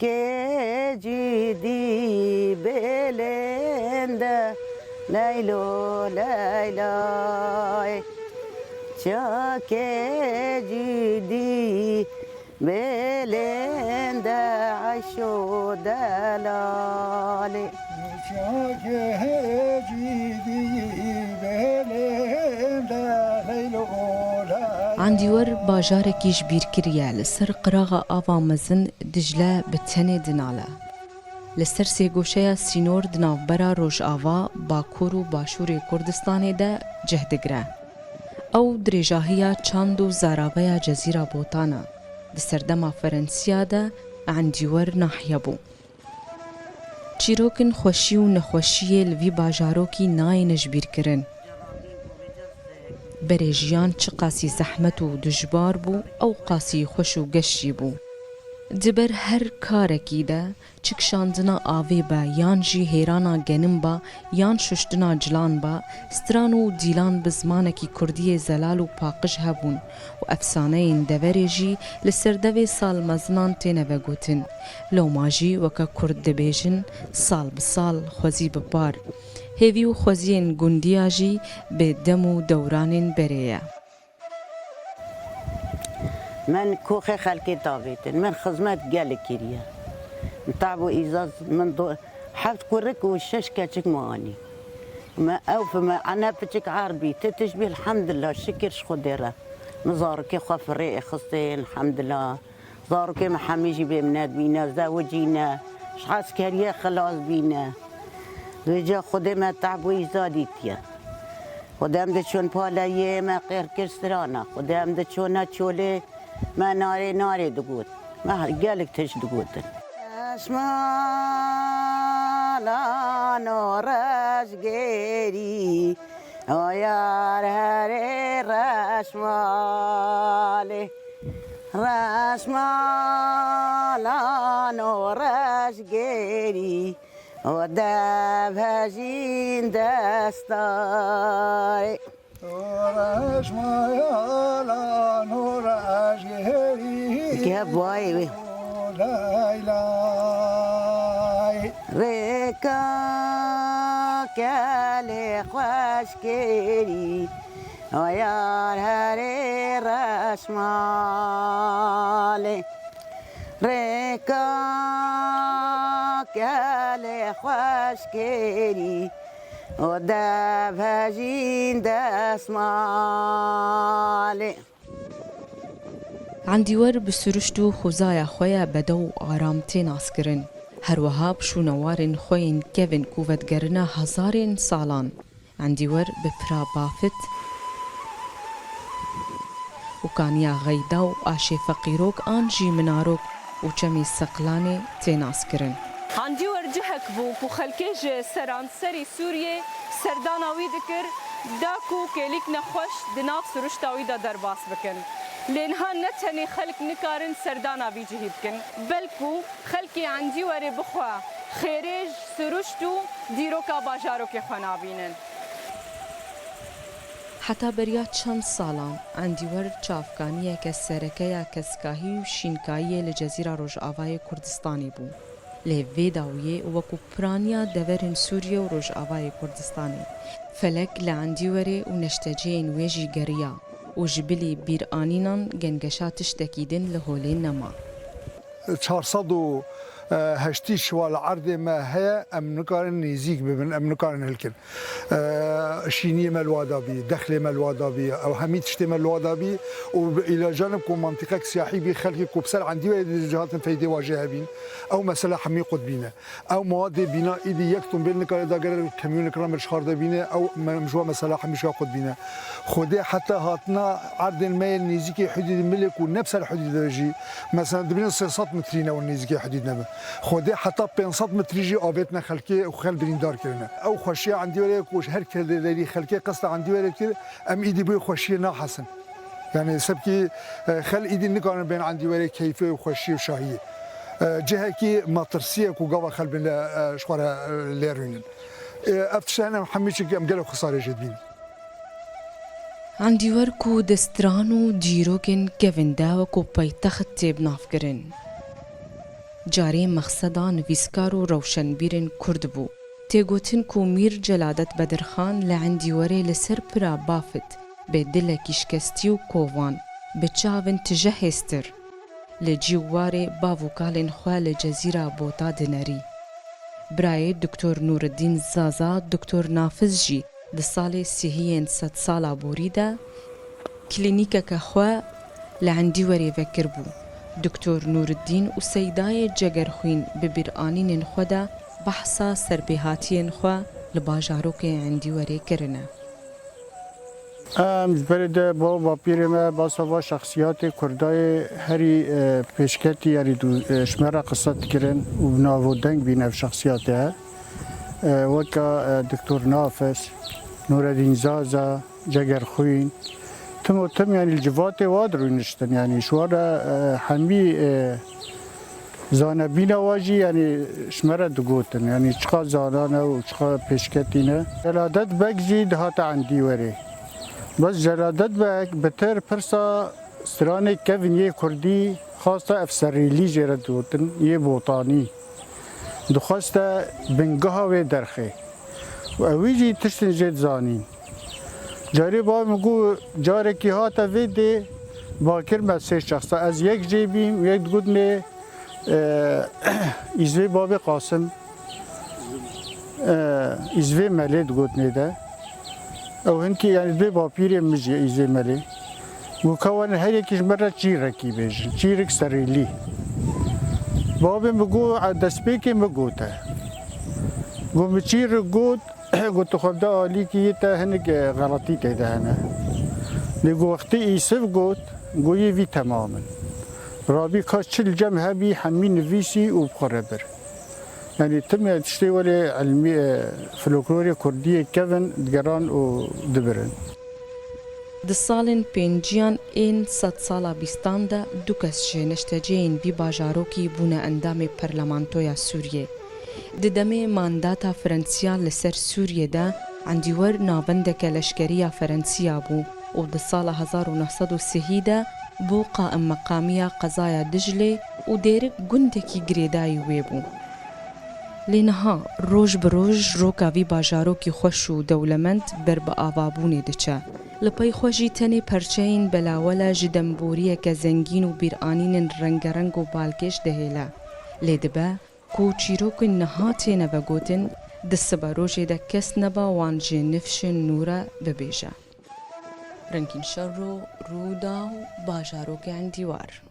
که جدی بلنده لیلو لیلای که جدی بلنده عشو دلالی که جدی بلنده لیلو عندیور باجارێکیش بیرکریە لەسەر قراغا ئاوا مەزن دژلە بە تەنێ دناڵە. لەسەر سێگۆشەیە سینۆر دناوبەرە ڕۆژئاوا باکوور و باشووری کوردستانێدا جەهدەگرە. ئەو درێژاهیە چاند و زاراوەیە جەزیرە بۆتانە. دەسەردەما فەرەنسیادا عندیوەر ناحیە بوو. چیرۆکن خۆشی و نەخۆشیە لەوی باژارۆکی نایەنەش بیرکردن. بەرێژیان چ قاسی زەحمەت و دژبار بوو ئەو قاسی خۆش و گەشتی بوو. دبەر هەر کارێکیدا چ کشاندنا ئاوێ بە یان ژی هێرانە گەنم بە یان شوشتنا جلان بە ستران و دیلان بە زمانێکی کوردیە زەلال و پاقش هەبوون و ئەفسانەیەن دەڤەرێژی لە سەردەوێ ساڵ مەزنان تێنەوە گوتن لەو ماژی وەکە کورد دەبێژن ساڵ بساڵ خۆزی بپار هێوی و خۆزیên گوندیاژی بێ دەم و دەورانên بەرەیە. من کوخ خلقی تابیتن من خدمت گل کریه تعبو ایزاز من دو حفت كورك وشش كاتشك ماني ما اوف ما انا بتشك عربي تتشبه الحمد لله شكر شخدره مزارك خفري خصين الحمد لله زارك محميجي بمناد بينا زوجينا ش عسكريه خلاص بينا رجا خدي ما تعبو ایزادیتیه خدام دچون پالایه ما غیر کسترانا خدام دچون چوله ما ناری دگود ما گلک تش دگودن اسمان رشگری آیار هره رشماله رشمالان رشگری و دب هجین دستای رشمالان رشگری که بایی ریکا کلی خوشگری آیار هری رشماله ریکا کلی خوشگری و دب هجین دستماله عندیوەر بە سروشت و خوزایە خۆیە بەدە و ئارامتێ ناسکردن هەروەها پشوونەوارên خۆیên kevin کوڤەتگەرنە هەزارên ساڵان عندیوەر بە پرا بافت و کانیا غەیدا و ئاشێ فەقیرۆک ئان ژی منارۆک و چەمی سەقلانێ تێناسکردن عندیوەر جهک بوو و خەلکێ ji seranserê Sûriyê serdana wî dikir dak û kêlîk nexweş di nav siruşta wî de derbas bikin. Lêniha ne tenê xelk nikarin serdana vî cihî bikin, belkû xelkê Endîwerê bixwe xêrê ji siruşt û dîroka bajarokê xwe nabînin. حتا بەریا چەند ساڵان عندیوەر چاوکانیەکە سەرەکەیە کەسکاهی و شینکاییە لە جەزیرە ڕۆژئاوای کوردستانی بوو. لێ vêdawiyê wekû piraniya deverên Sûriye û Rojavayê Kurdistanê felek li Endîwerê û neşteceyên wê jî geriya û ji bilî bîranînan gengeşa tiştekî din li holê nema. 480 شوال عرض ما هي ام نكارن نزيك ببن ام نكارن هلكن شينيه مالوادابي دخله مالوادابي او هميت شتي مالوادابي والى جانب كو منطقه سياحيه بخلق كوبسل عندي جهات فايده واجهه بين او مثلا حمي قطبينه او مواد بناء ايدي يكتم بين نكار داغر كميون كرام الشخار بينه او مجموعه مثلا حمي شو قطبينه خدي حتى هاتنا عرض الماء النزيكي حدود الملك ونفس الحدود درجي مثلا بين 600 مترين والنزيكي حدود نبه خودی حتی 500 متری آبیت نخلکی و خل بریندار کردن. او خوشی عندی ولی کوش هر کلی خلکی قصد عندی ولی کرد ام ایدی بی خوشی ناحسن. یعنی سبکی خل ایدی نکارن بین عندی ولی کیفی و خوشی و شاهی. جهه کی مطرسیه کو جوا خل بین شواره لیرونن. افتشانه محمیشی که ام گلو خساره جدید. عندیوەر کو دەستران و دیرۆکên kevin da wekû paytext têb navkirin. جارێ مەخسەدا نویسکار و ڕەوشەنبیرن کورد بوو تێگوتن کو میر جەلادەت بەدرخان لە عەندیوەرێ لەسەر پرا بافت بێ دلێکی شکەستی و کۆڤان bi çavên tije hêstir li cî warê bav û kalên xwe li cezîra bota dinerî. Birayê Dr. Nûreddîn Zaza Dr. Nafiz jî di salê sihiyên sed sala borî de klînîkeke xwe li Endîwerê vekir bû. Dr. Nûreddîn û Seydayê Cegerxwîn bi bîranînên xwe de behsa serbêhatiyên xwe li bajarokê Endîwerê kirine. برده با پیرمه با سوا شخصیت کردای هری پیشکتی یاری دو شمره قصت کرن و ناودنگ بین اف شخصیت ها وکا دکتر نافس نوردین زازا جگرخوین تم یعنی الجوات واد رو نشتن یعنی شوارا همی زانبین واجی یعنی شمره دگوتن یعنی چقا زانانه و چقا پیشکتینه جلادت بگزی دهات عندی وره بس جلادت بتر پرسا سرانه کevin یه کردی خواسته افسریلی جرد دوتن یه بوطانی دخواسته بنگاه و درخه و اویجی تشتن جد زانین جاری با مگو جاره کی هاتا ویده باکر من سه شخصا از یک جیبیم یک گودنه ایزوی باب قاسم ایزوی ملید گودنه ده او هنکی یعنی دوی با پیری مجی ایزی ملی مکوان هر یکیش مرا چیرکی بیشن چیرک سریلی بابی مگو دستپیکی مگوته گو مچیر گود گو تو خود آلی که یه تا هنگ غلطی تیده هنه نگو وقتی ایسف گود گو یه وی تمامن رابی کاش چل جمع هبی همی نویسی و بخوره بر يعني تم تشتي ولا علمي فلكلوري كردية كفن دقران ودبرن. Di salên pênciyan ên sed sala bîstan de du kes ji neşteceyên vî bajarokî bûne endamê Parlamentoya Sûriyê. Di demê mandata Fransiya li ser Sûriyê de endîwer navendeke leşkeriya Fransiya bû û di sala 1930 de bû qaim meqamiya qezaya Diclê û dêrik gundekî girêdayî wê bû. Lê niha roj bi roj roka vî bajarokî xweş û dewlemend ber bi avabûnê diçe. Li pey xwe jî tenê perçeyên belawela ji demboriyeke zengîn û bîranînên rengereng û balkêş dihêle. Lê dibe ku çîrokên niha têne vegotin di sibe rojê de kes neba wan jê nifşên nû re bibêje. Rengîn şer û rûda û bajarokê Endîwar.